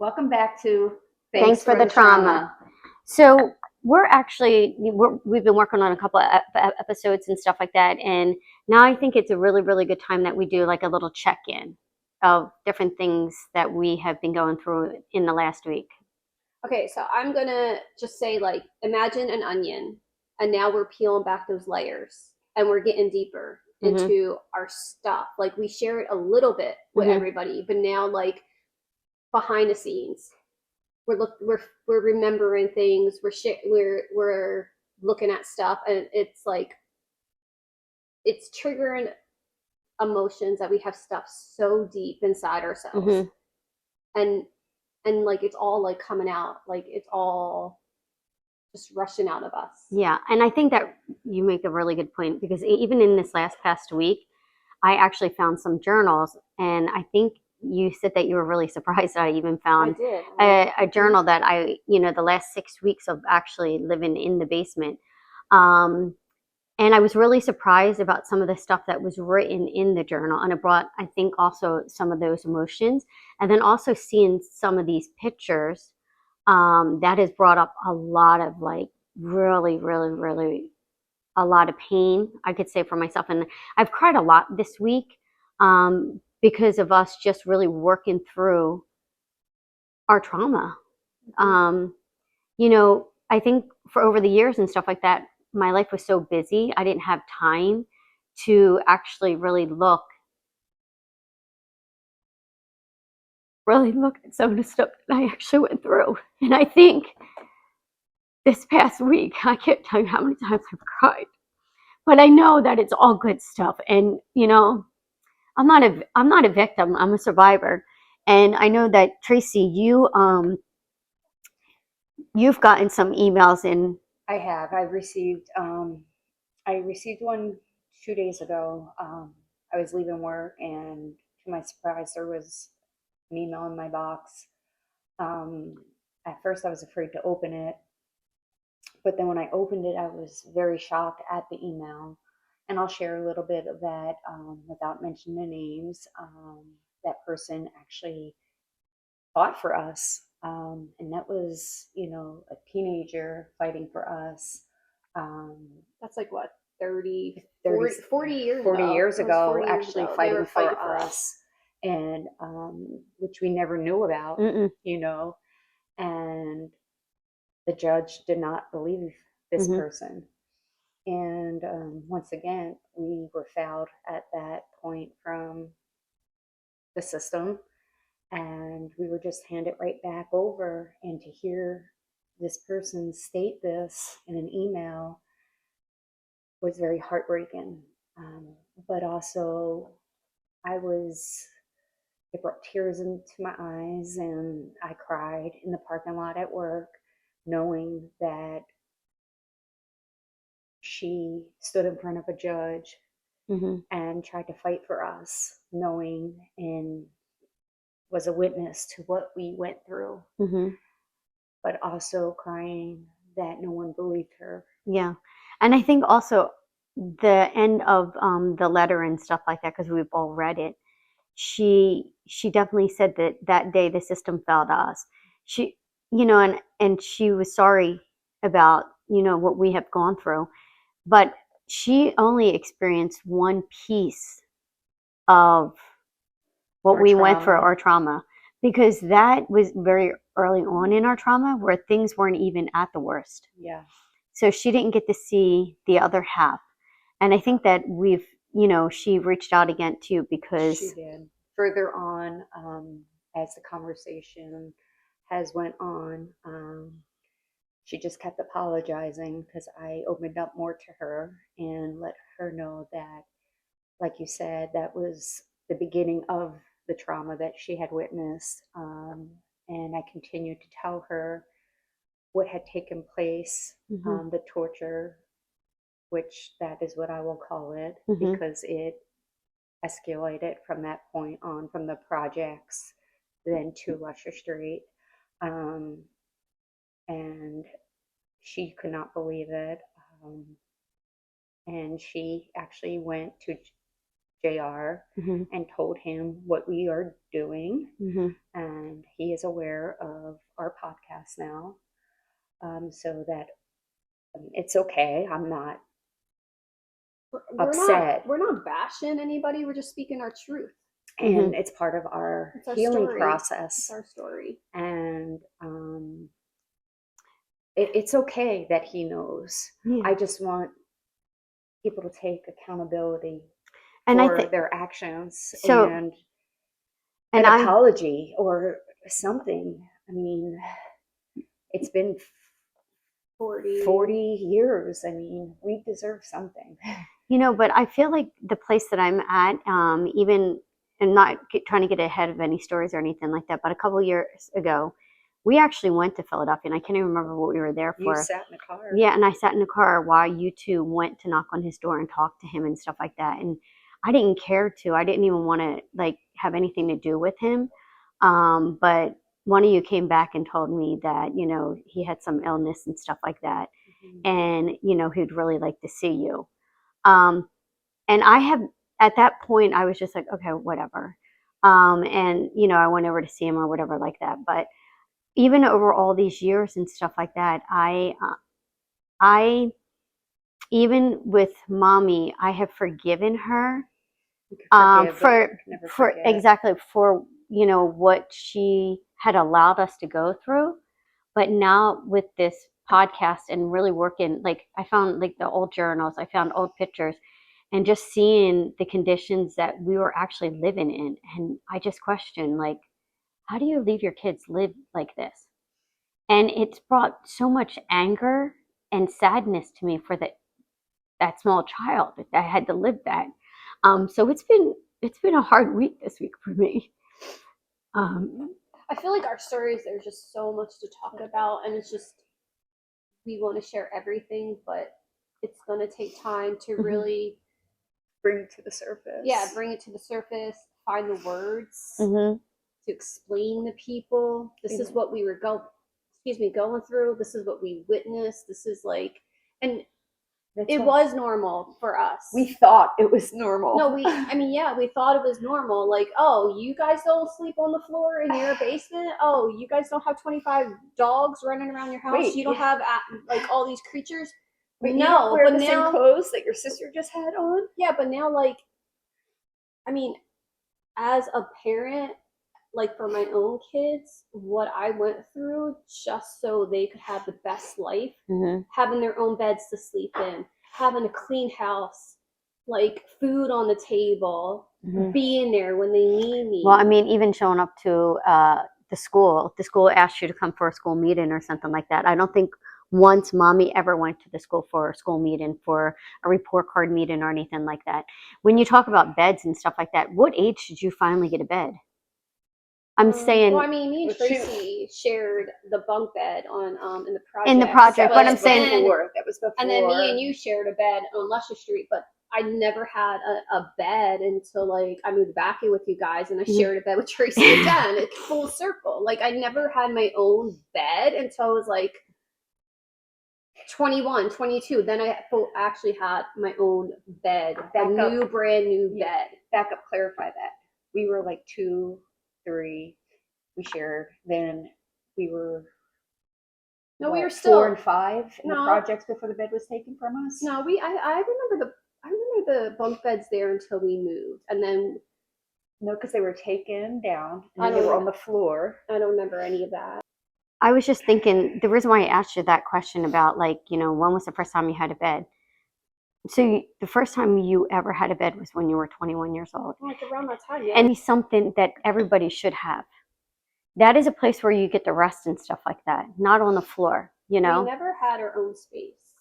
Welcome back to Thanks for the trauma. So we've been working on a couple of episodes and stuff like that, and now I think it's a really, really good time that we do like a little check-in of different things that we have been going through in the last week. Okay, so I'm gonna just say, like, imagine an onion, and now we're peeling back those layers, and we're getting deeper into our stuff. Like, we share it a little bit with everybody, but now, like, behind the scenes, we're remembering things. We're looking at stuff, and it's like it's triggering emotions that we have stuffed so deep inside ourselves, and like it's all like coming out, like it's all just rushing out of us. Yeah, and I think that you make a really good point, because even in this past week, I actually found some journals, and I think you said that you were really surprised that I even found a journal that the last 6 weeks of actually living in the basement. And I was really surprised about some of the stuff that was written in the journal. And it brought, I think, also some of those emotions. And then also seeing some of these pictures, that has brought up a lot of like really, really, really a lot of pain, I could say, for myself. And I've cried a lot this week because of us just really working through our trauma. I think for over the years and stuff like that, my life was so busy, I didn't have time to actually really look at some of the stuff that I actually went through. And I think this past week, I can't tell you how many times I've cried. But I know that it's all good stuff. And, I'm not a victim, I'm a survivor. And I know that, Tracy, you've gotten some emails in. I have. I received one 2 days ago. I was leaving work, and to my surprise, there was an email in my box. At first, I was afraid to open it, but then when I opened it, I was very shocked at the email. And I'll share a little bit of that without mentioning the names. That person actually fought for us. And that was, a teenager fighting for us. That's like what, 30, 40 years 40 ago. years ago, 40 years actually ago. fighting for for us. And which we never knew about, and the judge did not believe this person. And once again, we were fouled at that point from the system, and we were just handed right back over. And to hear this person state this in an email was very heartbreaking. But also, it brought tears into my eyes, and I cried in the parking lot at work, knowing that she stood in front of a judge and tried to fight for us, knowing and was a witness to what we went through, but also crying that no one believed her. Yeah. And I think also the end of the letter and stuff like that, because we've all read it, she definitely said that day the system failed us. She, and she was sorry about, what we have gone through. But she only experienced one piece of what we went through, our trauma, because that was very early on in our trauma where things weren't even at the worst. Yeah. So she didn't get to see the other half. And I think that she reached out again too, because she did. Further on, as the conversation has went on, she just kept apologizing, because I opened up more to her and let her know that, like you said, that was the beginning of the trauma that she had witnessed. And I continued to tell her what had taken place, the torture, which that is what I will call it, because it escalated from that point on, from the projects then to Lusher Street. And she could not believe it. And she actually went to JR Mm-hmm. and told him what we are doing. Mm-hmm. And he is aware of our podcast now. So that it's okay. I'm not upset. We're not bashing anybody. We're just speaking our truth. And it's part of our healing story. process. It's our story. And it's okay that he knows. Yeah. I just want people to take accountability And for their actions and an I apology or something. I mean, it's been 40 years. I mean, we deserve something. You know, but I feel like the place that I'm at, even, and not trying to get ahead of any stories or anything like that, but a couple of years ago, we actually went to Philadelphia, and I can't even remember what we were there for. You sat in the car. Yeah, and I sat in the car while you two went to knock on his door and talk to him and stuff like that. And I didn't care to. I didn't even want to like have anything to do with him. But one of you came back and told me that, you know, he had some illness and stuff like that. Mm-hmm. And, you know, he'd really like to see you. And I have, at that point, I was just like, okay, whatever. And, you know, I went over to see him or whatever like that. But even over all these years and stuff like that, I, even with mommy, I have forgiven her, for exactly for, you know, what she had allowed us to go through. But now with this podcast and really working, like I found like the old journals, I found old pictures, and just seeing the conditions that we were actually living in. And I just questioned, like, how do you leave your kids live like this? And it's brought so much anger and sadness to me for that small child that had to live that. So it's been a hard week this week for me. I feel like our stories, there's just so much to talk about, and it's just, we want to share everything, but it's going to take time to really bring it to the surface. Yeah, bring it to the surface, find the words mm-hmm. to explain to people. This is what we were going through. This is what we witnessed. This is like, and it was normal for us. We thought it was normal. No, we thought it was normal. Like, oh, you guys don't sleep on the floor in your basement? Oh, you guys don't have 25 dogs running around your house? Wait, you don't have like all these creatures? Wait, no, you don't wear the same clothes that your sister just had on? Yeah, but now, like, I mean, as a parent, like for my own kids, what I went through just so they could have the best life, mm-hmm. having their own beds to sleep in, having a clean house, like food on the table, mm-hmm. being there when they need me. Well, I mean, even showing up to the school asked you to come for a school meeting or something like that. I don't think once mommy ever went to the school for a school meeting, for a report card meeting or anything like that. When you talk about beds and stuff like that, what age did you finally get a bed? I'm saying. Well, I mean, me and Tracy shared the bunk bed on in the project. In the project, but I'm saying that was before. And then me and you shared a bed on Luscious Street, but I never had a bed until like I moved back in with you guys, and I shared a bed with Tracy again. It's full circle. Like I never had my own bed until I was like 21, 22. Then I actually had my own bed, brand new bed. Back up, clarify that. We were like 2, 3, we shared. Then we were we were still 4 and 5 in the projects before the bed was taken from us. No, I remember the bunk beds there until we moved, and then because they were taken down and they were on the floor. I don't remember any of that. I was just thinking, the reason why I asked you that question about like, you know, when was the first time you had a bed? So the first time you ever had a bed was when you were 21 years old. Like around that time, yeah. And it's something that everybody should have. That is a place where you get to rest and stuff like that, not on the floor, you know? We never had our own space.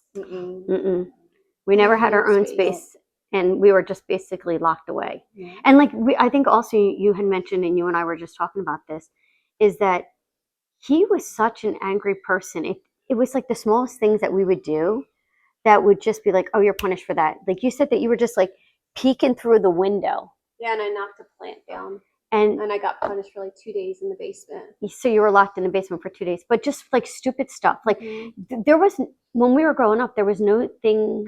We never had our own space, and we were just basically locked away. Yeah. And like, I think also you had mentioned, and you and I were just talking about this, is that he was such an angry person. It was like the smallest things that we would do that would just be like, oh, you're punished for that. Like you said that you were just like peeking through the window. Yeah, and I knocked a plant down. And I got punished for like 2 days in the basement. So you were locked in the basement for 2 days. But just like stupid stuff. Like there was, when we were growing up, there was no thing,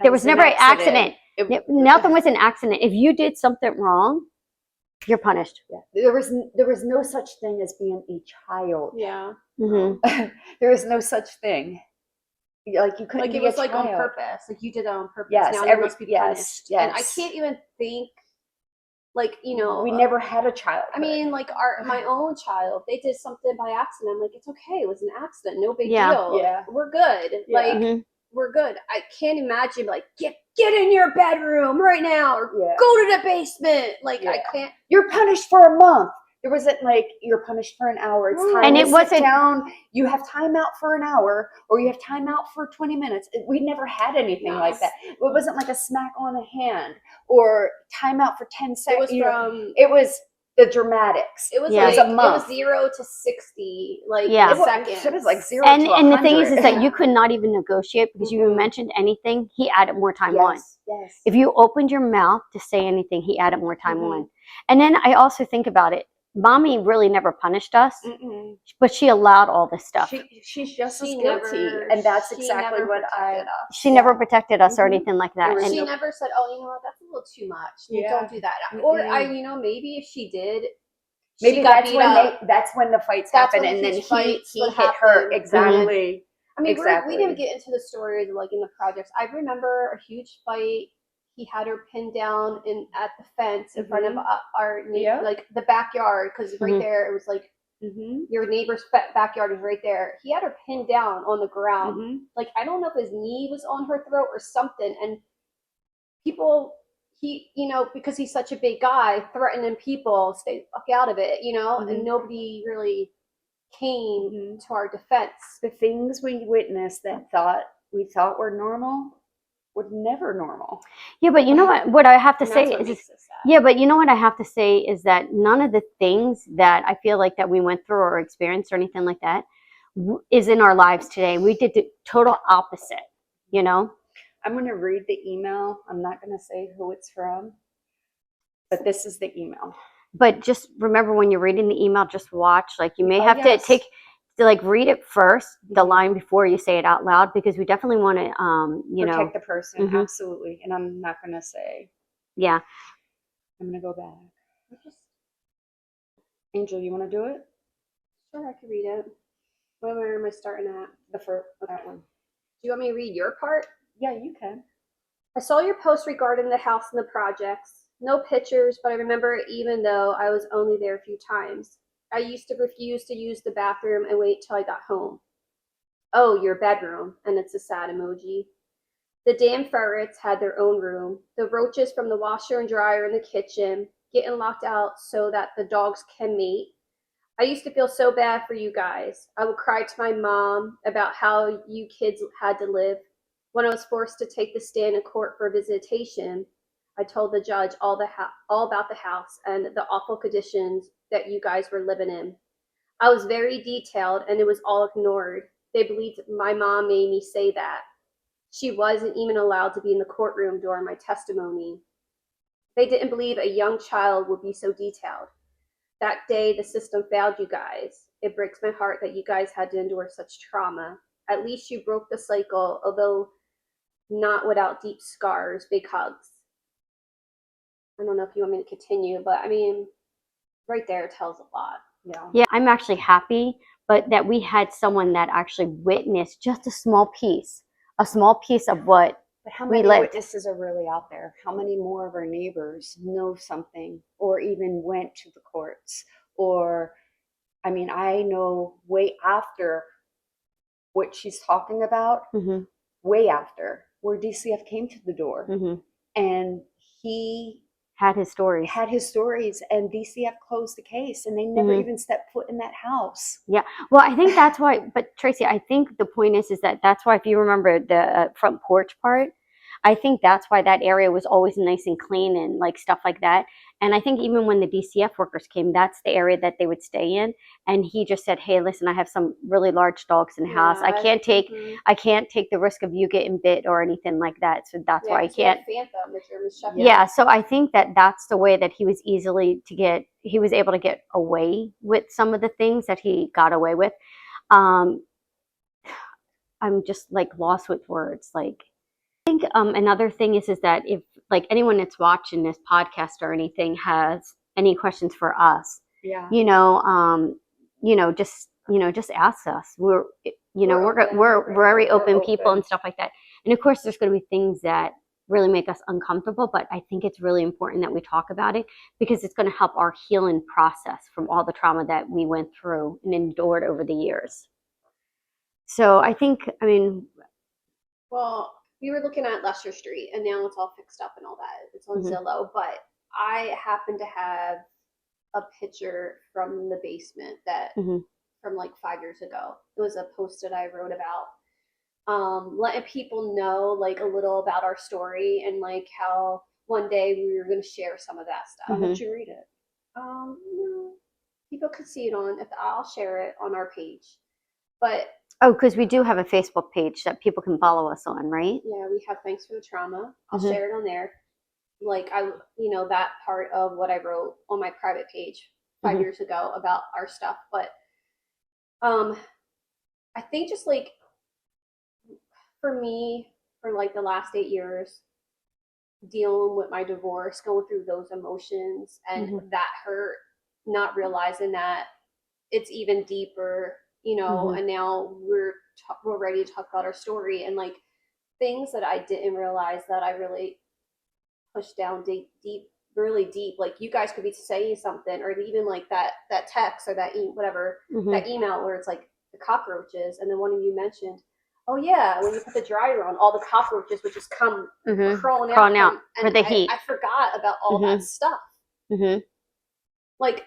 there was never an accident. Nothing was an accident. If you did something wrong, you're punished. Yeah. There was no such thing as being a child. Yeah. Mm-hmm. There was no such thing. Like you couldn't Like be it was a like on child. purpose. Like you did that on purpose. Yes, Now you must be punished. yes. And I can't even think, like, you know, We never had a child. I mean, like my own child, they did something by accident. I'm like, it's okay. It was an accident. No big deal. Yeah. We're good. Yeah. Like, Mhm. we're good. I can't imagine, like, get in your bedroom right now or Yeah. go to the basement. Like, I Yeah. can't. You're punished for a month. There wasn't like you're punished for an hour. It's time And to it sit wasn't- down. You have time out for an hour, or you have time out for 20 minutes. We never had anything like that. It wasn't like a smack on the hand or time out for 10 It seconds. was from. It was the dramatics. It was Yeah. like It was a month. It was 0 to 60, like Yeah. in seconds. It was like 0 And to the 100. thing is that you could not even negotiate because you Mhm. mentioned anything, he added more time on. Yes. If you opened your mouth to say anything, he added more time Mhm. on. And then I also think about it. Mommy really never punished us, Mm-mm. but she allowed all this stuff. She's just as She guilty, never- and that's she exactly never what protected us. She never protected us or Mhm. anything like that. There was And She no- never said, "Oh, you know what? That's a little too much. Yeah. Don't do that." Or Mm-mm. you know, maybe if she did, Maybe she got that's beat when up. that's when the fights That's happen, when and the then huge he fights would hit her happen. exactly. I mean, Exactly. we didn't get into the stories like in the projects. I remember a huge fight. He had her pinned down at the fence in front of our Yeah. like the backyard, because right Mhm. there it was like Mm-hmm. your neighbor's backyard is right there. He had her pinned down on the ground. Mm-hmm. Like I don't know if his knee was on her throat or something, and people. He, you know, because he's such a big guy, threatening people, stay the fuck out of it, you know, and Mhm. nobody really came Mhm. to our defense. The things we witnessed that we thought were normal were never normal. yeah, but you know what I have to And say that's what is, makes us sad. yeah, but you know what I have to say is that none of the things that I feel like that we went through or experienced or anything like that is in our lives today. We did the total opposite, you know? I'm going to read the email. I'm not going to say who it's from, but this is the email. But just remember when you're reading the email, just watch. Like you may Oh, have yes. to read it first, the Mhm. line before you say it out loud, because we definitely want to, you know, Protect the person, Mhm. absolutely. And I'm not going to say. yeah. I'm going to go back. Angel, you want to do it? Sure, I can read it. Where am I starting at? The first, that one. Do you want me to read your part? Yeah, you can. I saw your post regarding the house and the projects. No pictures, but I remember it even though I was only there a few times. I used to refuse to use the bathroom and wait till I got home. Oh, your bedroom, and it's a sad emoji. The damn ferrets had their own room. The roaches from the washer and dryer in the kitchen, getting locked out so that the dogs can mate. I used to feel so bad for you guys. I would cry to my mom about how you kids had to live. When I was forced to take the stand in court for visitation, I told the judge all about the house and the awful conditions that you guys were living in. I was very detailed and it was all ignored. They believed my mom made me say that. She wasn't even allowed to be in the courtroom during my testimony. They didn't believe a young child would be so detailed. That day, the system failed you guys. It breaks my heart that you guys had to endure such trauma. At least you broke the cycle, although not without deep scars. Big hugs. I don't know if you want me to continue, but I mean, right there tells a lot. Yeah, I'm actually happy, but that we had someone that actually witnessed just a small piece of what But how we many lived. witnesses are really out there? How many more of our neighbors know something or even went to the courts? Or, I mean, I know way after what she's talking about, Mhm. way after, where DCF came to the door. Mhm. And he Had his stories. had his stories, and DCF closed the case, and they never Mhm. even stepped foot in that house. Yeah. Well, I think that's why, but Tracy, I think the point is that that's why, if you remember the front porch part, I think that's why that area was always nice and clean and like stuff like that. And I think even when the DCF workers came, that's the area that they would stay in. And he just said, "Hey, listen, I have some really large dogs in the house. I can't take the risk of you getting bit or anything like that. So that's why I can't." Phantom, the German Shepherd. Yeah, so I think that that's the way that he was able to get away with some of the things that he got away with. I'm just like lost with words. Like, I think another thing is that if like anyone that's watching this podcast or anything has any questions for us, Yeah. just ask us. We're very open people and stuff like that. And of course, there's going to be things that really make us uncomfortable, but I think it's really important that we talk about it because it's going to help our healing process from all the trauma that we went through and endured over the years. So I think, Well, we were looking at Leicester Street, and now it's all fixed up and all that. It's on Zillow, but I happen to have a picture from the basement that from like 5 years ago. It was a post that I wrote about letting people know like a little about our story and like how one day we were going to share some of that stuff. How did you read it? No, people could see it on. If I'll share it on our page, but because we do have a Facebook page that people can follow us on, right? yeah, we have Thanks for the Trauma. I'll share it on there. Like that part of what I wrote on my private page 5 years ago about our stuff. But I think just like for me, for like the last 8 years, dealing with my divorce, going through those emotions and that hurt, not realizing that it's even deeper, and now we're ready to talk about our story and like things that I didn't realize that I really pushed down deep, really deep. Like you guys could be saying something, or even like that text or that that email where it's like the cockroaches, and then one of you mentioned, oh yeah, when you put the dryer on, all the cockroaches would just come crawling out for the heat. I forgot about all that stuff. Like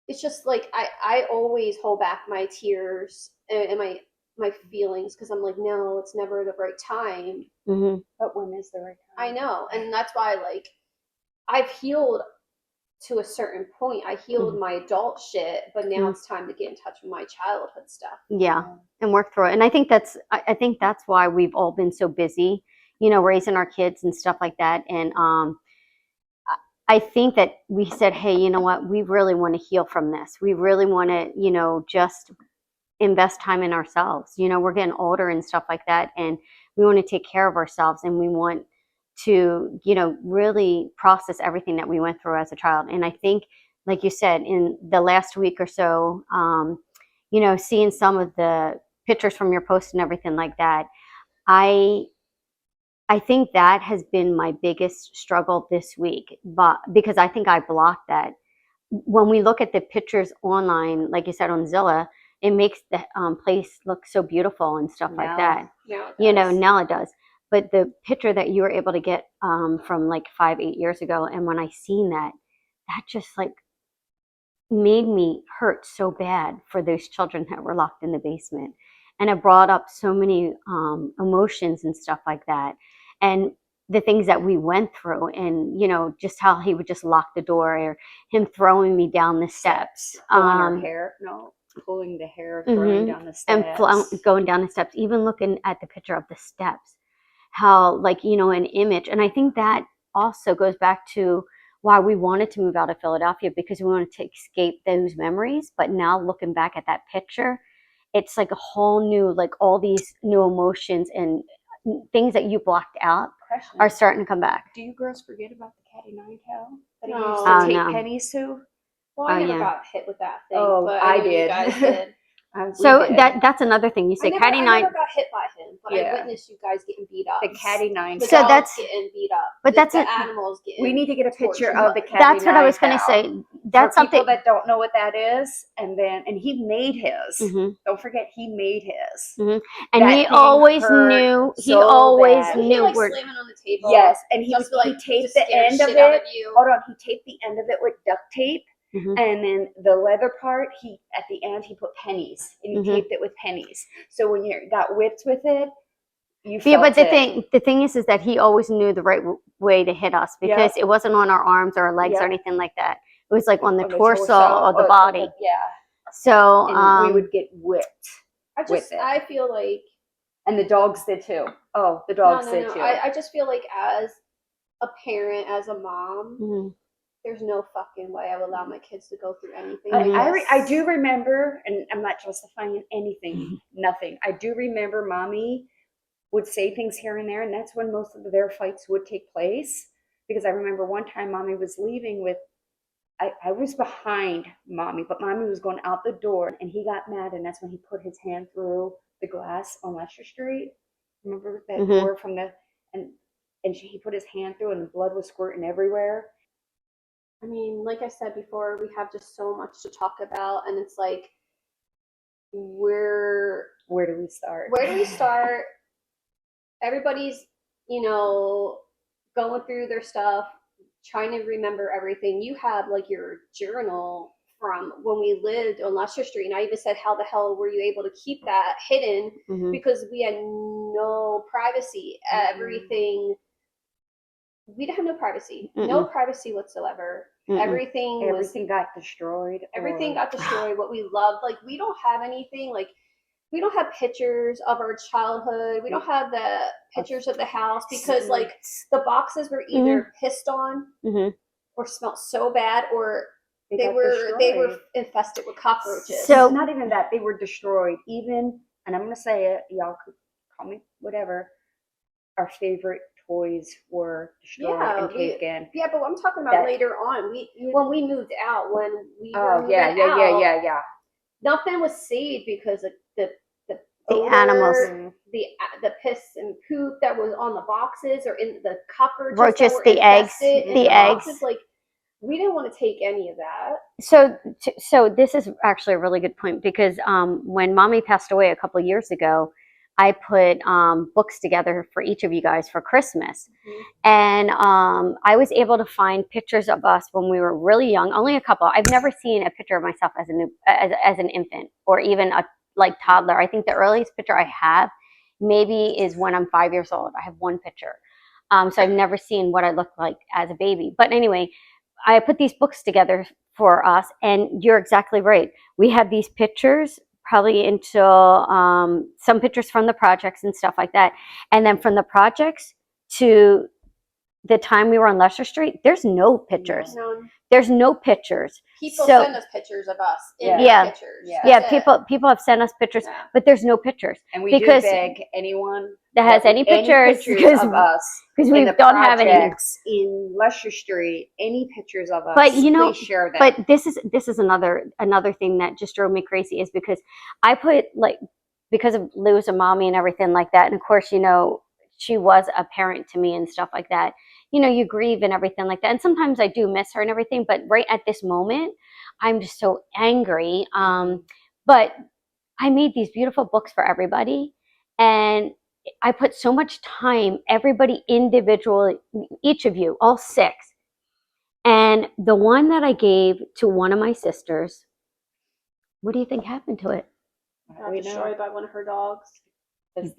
it's just like I always hold back my tears and my feelings because I'm like, no, it's never the right time. But when is the right time? I know, and that's why like I've healed to a certain point. I healed my adult shit, but now it's time to get in touch with my childhood stuff. Yeah, and work through it. And I think that's why we've all been so busy, raising our kids and stuff like that. And I think that we said, hey, you know what? We really want to heal from this. We really want to, just invest time in ourselves. We're getting older and stuff like that, and we want to take care of ourselves, and we want to, really process everything that we went through as a child. And I think, like you said, in the last week or so, seeing some of the pictures from your post and everything like that, I think that has been my biggest struggle this week, but because I think I blocked that. When we look at the pictures online, like you said on Zillow, it makes the place look so beautiful and stuff like that. Now it does. But the picture that you were able to get from like 5-8 years ago, and when I seen that just like made me hurt so bad for those children that were locked in the basement. And it brought up so many emotions and stuff like that. And the things that we went through, and just how he would just lock the door, or him throwing me down the steps, pulling the hair, throwing down the steps, and going down the steps. Even looking at the picture of the steps, how like an image. And I think that also goes back to why we wanted to move out of Philadelphia, because we wanted to escape those memories. But now looking back at that picture, it's like a whole new, like all these new emotions and things that you blocked out are starting to come back. Do you girls forget about the Caddy Net that he No. used to take no. pennies to? Well, I never got hit with that thing. Oh, but I know did. You guys did. So that's another thing. You say Caddy Net. I never got hit by him, but I witnessed you guys getting beat up. The Caddy Net. The So dogs that's getting beat up. But that's the animals getting. We need to get a picture tortured. of the Caddy That's what I was going to Net say. That's for something people that don't know what that is, and he made his. Don't forget, he made his. And that he always hurt knew. He so always bad. He knew. like where slamming on the table. Yes, and he just like taped just the scared end of shit out it. you. Hold on, he taped the end of it with duct tape. And then the leather part, at the end he put pennies, and he taped it with pennies. So when you got whipped with it, you felt but the thing is that he always knew the right way to hit us, because it wasn't on our arms or our legs or anything like that. It was like on the torso or the body. So we would get whipped. I feel like, and the dogs did too. Oh, the dogs did too. I just feel like as a parent, as a mom. There's no fucking way I would allow my kids to go through anything. I do remember, and I'm not justifying anything, nothing. I do remember Mommy would say things here and there, and that's when most of their fights would take place. Because I remember one time Mommy was leaving with, I was behind Mommy, but Mommy was going out the door, and he got mad, and that's when he put his hand through the glass on Leicester Street. Remember that door from the, and he put his hand through, and the blood was squirting everywhere. I mean, like I said before, we have just so much to talk about, and it's like, where do we start? Where do we start? Everybody's, you know, going through their stuff, trying to remember everything. You have like your journal from when we lived on Leicester Street, and I even said, how the hell were you able to keep that hidden? Because we had no privacy. Everything, we have no privacy, no privacy whatsoever. Everything got destroyed. Everything got destroyed. What we loved, like, we don't have anything. Like, we don't have pictures of our childhood. We don't have the pictures of the house because, like, the boxes were either pissed on or smelled so bad, or they were infested with cockroaches. So not even that, they were destroyed. Even, and I'm gonna say it, y'all could call me whatever, our favorite toys were destroyed and taken. Yeah, but I'm talking about later on. When we moved out, when we were moving out, nothing was saved because of the odor, animals, the piss and poop that was on the boxes, or in the cockroaches, roaches, that were the eggs, the eggs. Like, we didn't want to take any of that. So this is actually a really good point, because when Mommy passed away a couple of years ago, I put books together for each of you guys for Christmas. And I was able to find pictures of us when we were really young, only a couple. I've never seen a picture of myself as an infant, or even a toddler. I think the earliest picture I have maybe is when I'm 5 years old. I have one picture. So I've never seen what I looked like as a baby. But anyway, I put these books together for us, and you're exactly right. We have these pictures probably until some pictures from the projects and stuff like that. And then from the projects to the time we were on Leicester Street, there's no pictures. There's no pictures. People send us pictures of us in pictures. People have sent us pictures, but there's no pictures. And we do beg anyone that has any pictures of us, because we don't have any in Leicester Street, any pictures of us. But you know, please share them. But this is another thing that just drove me crazy, is because I put, like, because of losing Mommy and everything like that, and of course, you know, she was a parent to me and stuff like that. You know, you grieve and everything like that. And sometimes I do miss her and everything, but right at this moment, I'm just so angry. But I made these beautiful books for everybody, and I put so much time, everybody individually, each of you, all 6. And the one that I gave to one of my sisters, what do you think happened to it? Got destroyed by one of her dogs.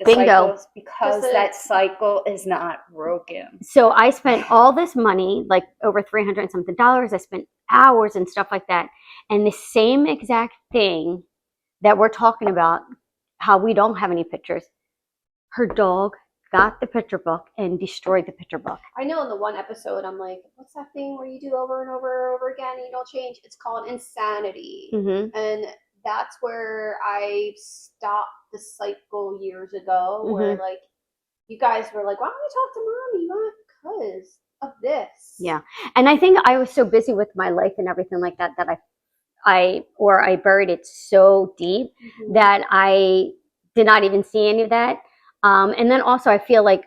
Bingo. Because that cycle is not broken. So I spent all this money, like over $300 and something. I spent hours and stuff like that. And the same exact thing that we're talking about, how we don't have any pictures, her dog got the picture book and destroyed the picture book. I know in the one episode, I'm like, what's that thing where you do over and over and over again and you don't change? It's called insanity. And that's where I stopped the cycle years ago, where, like, you guys were like, why don't we talk to Mommy? Because of this. Yeah. And I think I was so busy with my life and everything like that, that I buried it so deep that I did not even see any of that. And then also I feel like,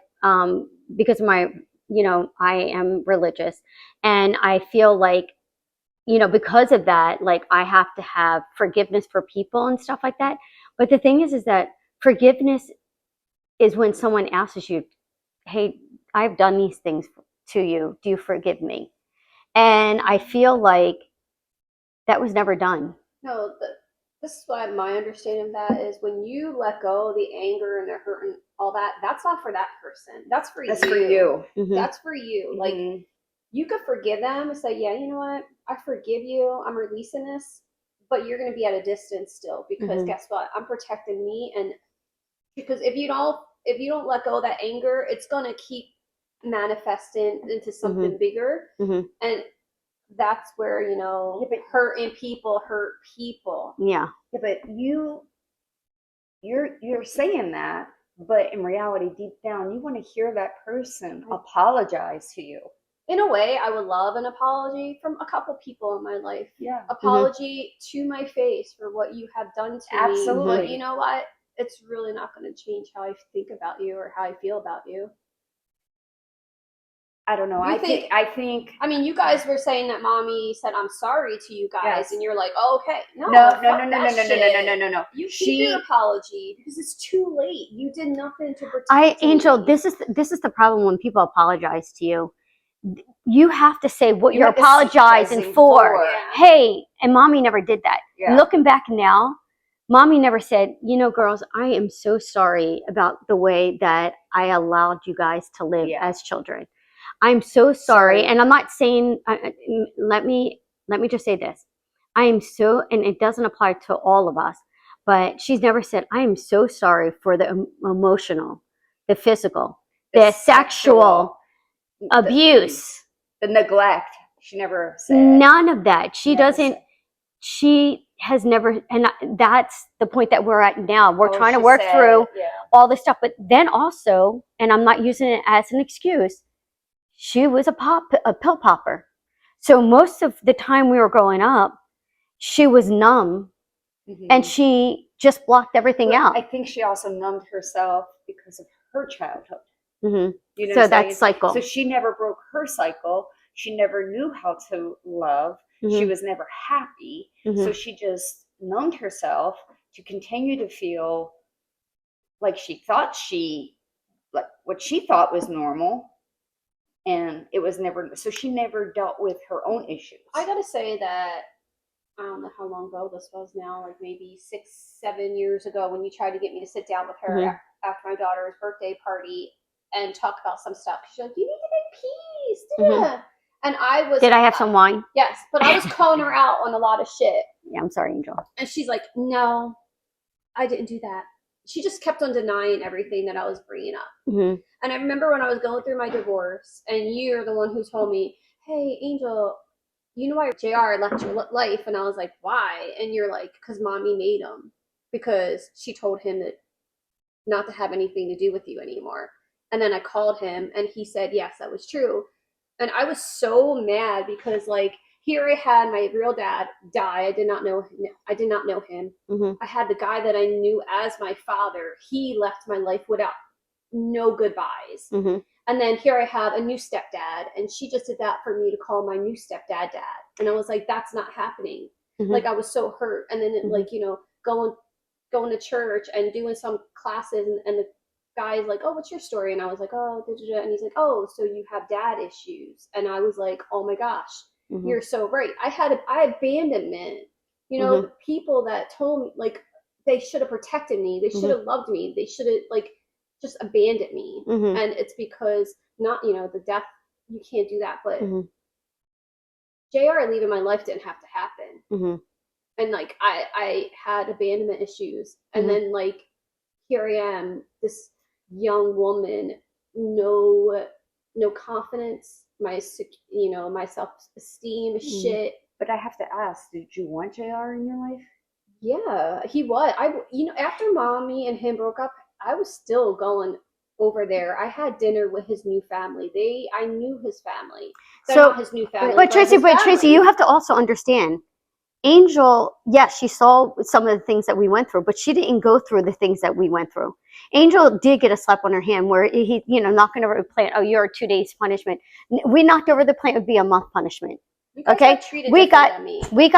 because of my, you know, I am religious, and I feel like, you know, because of that, like, I have to have forgiveness for people and stuff like that. But the thing is that forgiveness is when someone asks you, hey, I've done these things to you. Do you forgive me? And I feel like that was never done. No, this is what my understanding of that is: when you let go of the anger and the hurt and all that, that's not for that person. That's for you. That's for you. That's for you. Like, you could forgive them and say, yeah, you know what? I forgive you. I'm releasing this. But you're going to be at a distance still, because guess what? I'm protecting me. And because if you don't let go of that anger, it's going to keep manifesting into something bigger. And that's where, you know, hurting people hurt people. Yeah. But you're saying that, But in reality, deep down, you want to hear that person apologize to you. In a way, I would love an apology from a couple people in my life. Yeah. Apology to my face for what you have done to me. Absolutely. But you know what? It's really not going to change how I think about you or how I feel about you. I don't know. I think. I mean, you guys were saying that mommy said I'm sorry to you guys, Yes. and you're like, oh, okay, no. You Keep your apology because it's too late. You did nothing to protect Angel, me. this is the problem when people apologize to you. You have to say what you're have to apologizing for. Yeah. Hey, and mommy never did that. Yeah. Looking back now, mommy never said, you know, girls, I am so sorry about the way that I allowed you guys to live as children. I'm so sorry. And I'm not saying, let me just say this. I am so, and it doesn't apply to all of us, but she's never said, I am so sorry for the emotional, the physical, the sexual abuse, the neglect. She never said. None of that. She doesn't. She has never, and that's the point that we're at now. We're trying to work through all this stuff, but then also, and I'm not using it as an excuse, she was a pill popper. So most of the time we were growing up, she was numb, and she just blocked everything out. I think she also numbed herself because of her childhood. Mm-hmm. You know, so that cycle. So she never broke her cycle. She never knew how to love. She was never happy. So she just numbed herself to continue to feel like like what she thought was normal. And it was never, so she never dealt with her own issues. I gotta say that, I don't know how long ago this was now, like maybe 6-7 years ago, when you tried to get me to sit down with her after my daughter's birthday party and talk about some stuff. She's like, you need to make peace. And I was. Did I have some wine? Yes, but I was calling her out on a lot of shit. Yeah, I'm sorry, Angel. And she's like, no, I didn't do that. She just kept on denying everything that I was bringing up. And I remember when I was going through my divorce, and you're the one who told me, hey, Angel, you know why JR left your life? And I was like, why? And you're like, because mommy made him. Because she told him that not to have anything to do with you anymore. And then I called him, and he said, yes, that was true. And I was so mad because, like, here I had my real dad die. I did not know him. I had the guy that I knew as my father. He left my life without no goodbyes. And then here I have a new stepdad, and she just did that for me to call my new stepdad dad. And I was like, that's not happening. Like, I was so hurt. And then like, you know, going to church and doing some classes, and the guy's like, oh, what's your story? And I was like, oh, and he's like, oh, so you have dad issues. And I was like, oh my gosh, you're so right. I had abandonment. You know, the people that told me, like, they should have protected me. They should have loved me. They should have, like, just abandoned me. And it's because, not, you know, the death, you can't do that. But JR leaving my life didn't have to happen. And, like, I had abandonment issues. And then, like, here I am, this young woman, no confidence, my self-esteem is shit. But I have to ask, did you want JR in your life? Yeah, he was. After mommy and him broke up, I was still going over there. I had dinner with his new family. I knew his family. They're not his new family. But Tracy, you have to also understand, Angel, yes, she saw some of the things that we went through, but she didn't go through the things that we went through. Angel did get a slap on her hand where he, you know, knocking over the plant. Oh, you're a 2 days punishment. We knocked over the plant, would be a month punishment. Okay, we got beat. We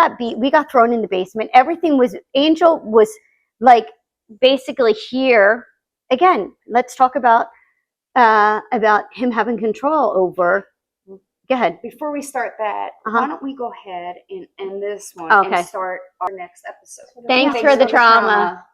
got thrown in the basement. Everything was, Angel was like basically here. Again, let's talk about him having control over. Go ahead. Before we start that, why don't we go ahead and end this one and start our next episode? Thanks for the trauma.